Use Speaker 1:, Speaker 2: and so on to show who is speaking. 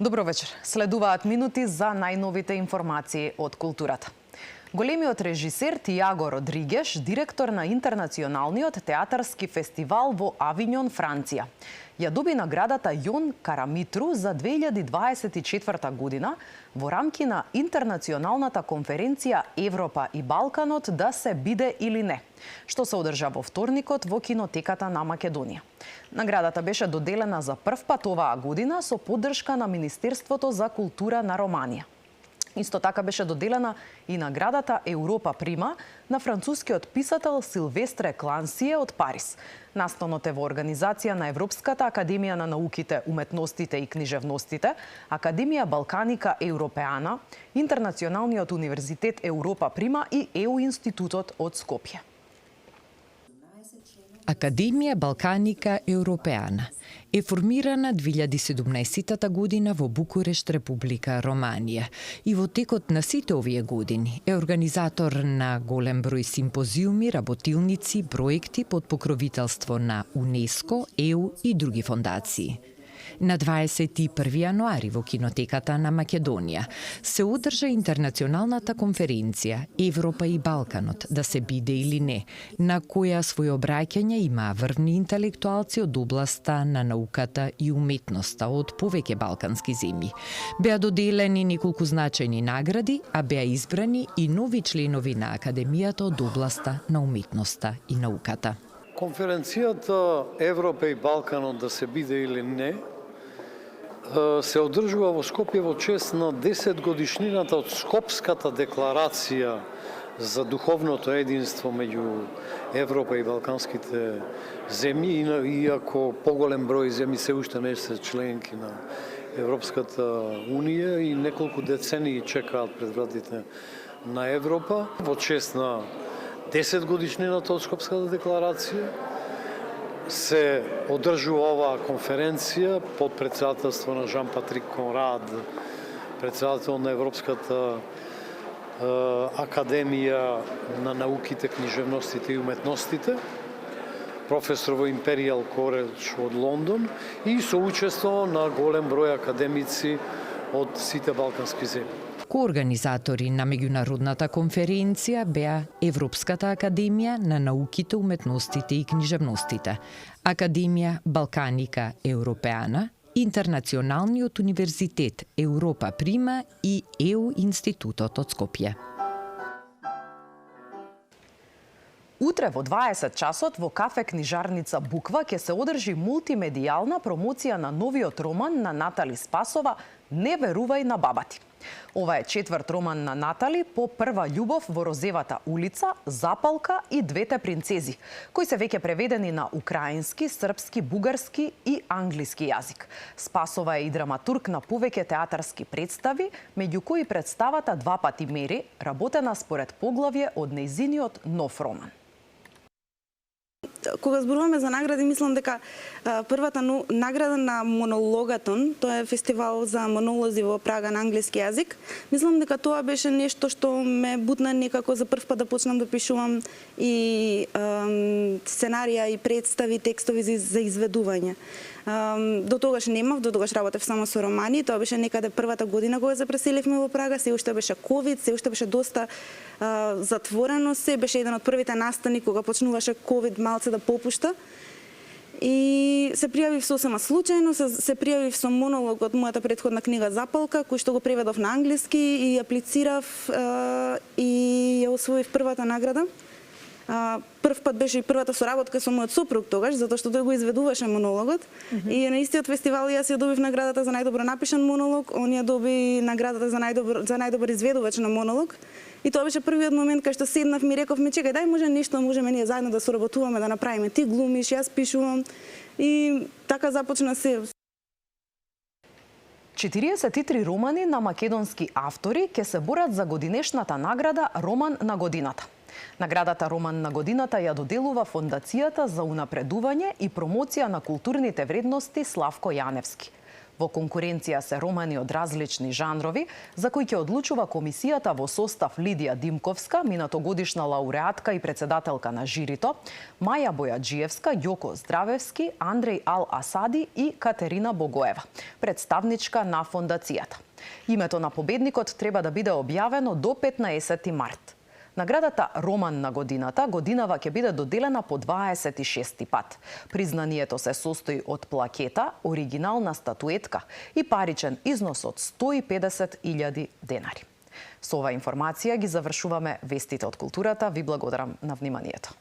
Speaker 1: Добро вечер. Следуваат минути за најновите информации од културата. Големиот режисер Тиаго Родригеш, директор на Интернационалниот театарски фестивал во Авиньон, Франција, ја доби наградата Јон Карамитру за 2024 година во рамки на Интернационалната конференција Европа и Балканот да се биде или не, што се одржа во вторникот во кинотеката на Македонија. Наградата беше доделена за прв пат оваа година со поддршка на Министерството за култура на Романија. Исто така беше доделена и наградата Европа Прима на францускиот писател Силвестре Клансие од Париз. Настанот е во организација на Европската академија на науките, уметностите и книжевностите, Академија Балканика Европеана, Интернационалниот универзитет Европа Прима и ЕУ институтот од Скопје.
Speaker 2: Академија Балканика Европеана е формирана 2017 година во Букурешт, Република Романија и во текот на сите овие години е организатор на голем број симпозиуми, работилници, проекти под покровителство на УНЕСКО, ЕУ и други фондации. На 21 јануари во кинотеката на Македонија се одржа Интернационалната конференција Европа и Балканот да се биде или не, на која свој обраќање има врвни интелектуалци од областа на науката и уметноста од повеќе балкански земји. Беа доделени неколку значајни награди, а беа избрани и нови членови на Академијата од областа на уметноста и науката.
Speaker 3: Конференцијата Европа и Балканот да се биде или не се одржува во Скопје во чест на 10 годишнината од Скопската декларација за духовното единство меѓу Европа и балканските земји, иако поголем број земји се уште не се членки на Европската унија и неколку децении чекаат пред вратите на Европа. Во чест на 10 годишнината од Скопската декларација се одржува оваа конференција под председателство на Жан-Патрик Конрад, председател на Европската академија на науките, книжевностите и уметностите, професор во Империјал Коледж од Лондон и соучество на голем број академици од сите балкански земји.
Speaker 2: Коорганизатори на меѓународната конференција беа Европската академија на науките, уметностите и книжевностите, Академија Балканика Европеана, Интернационалниот универзитет Европа Прима и ЕУ институтот од Скопје.
Speaker 1: Утре во 20 часот во кафе книжарница Буква ќе се одржи мултимедијална промоција на новиот роман на Натали Спасова "Не верувај на бабати". Ова е четврт роман на Натали по прва љубов во Розевата улица, Запалка и Двете принцези, кои се веќе преведени на украински, српски, бугарски и англиски јазик. Спасова е и драматург на повеќе театарски представи, меѓу кои представата Два пати Мери, работена според поглавје од нејзиниот нов роман.
Speaker 4: Кога зборуваме за награди, мислам дека првата награда на Монологатон, тоа е фестивал за монолози во Прага на англиски јазик, мислам дека тоа беше нешто што ме бутна некако за прв пат да почнам да пишувам и сценарија и представи, текстови за изведување. До тогаш немав, до тогаш работев само со романи, тоа беше некаде првата година кога се преселивме во Прага, се уште беше ковид, се уште беше доста затворено се, беше еден од првите настани кога почнуваше ковид малце да попушта. И се пријавив сосема случајно, се пријавив со монолог од мојата претходна книга Запалка, кој што го преведов на англиски и аплицирав и ја освоив првата награда. Прв пат беше и првата соработка со мојот сопруг тогаш, затоа што тој го изведуваше монологот. И на истиот фестивал јас ја добив наградата за најдобро напишан монолог, он ја доби наградата за најдобар изведувач на монолог. И тоа беше првиот момент кај што седнав ми рековме, чекај, дај можеме ние заедно да соработуваме, да направиме, ти глумиш, јас пишувам. И така започна се.
Speaker 1: 43 романи на македонски автори ќе се борат за годинешната награда Роман на годината. Наградата Роман на годината ја доделува Фондацијата за унапредување и промоција на културните вредности Славко Јаневски. Во конкуренција се романи од различни жанрови, за кои ќе одлучува комисијата во состав Лидија Димковска, минатогодишна лауреатка и председателка на жирито, Маја Бојаджиевска, Јоко Здравевски, Андреј Ал Асади и Катерина Богоева, представничка на фондацијата. Името на победникот треба да биде објавено до 15 март. Наградата Роман на годината годинава ќе биде доделена по 26 пат. Признанието се состои од плакета, оригинална статуетка и паричен износ од 150.000 денари. Со оваа информација ги завршуваме вестите од културата. Ви благодарам на вниманието.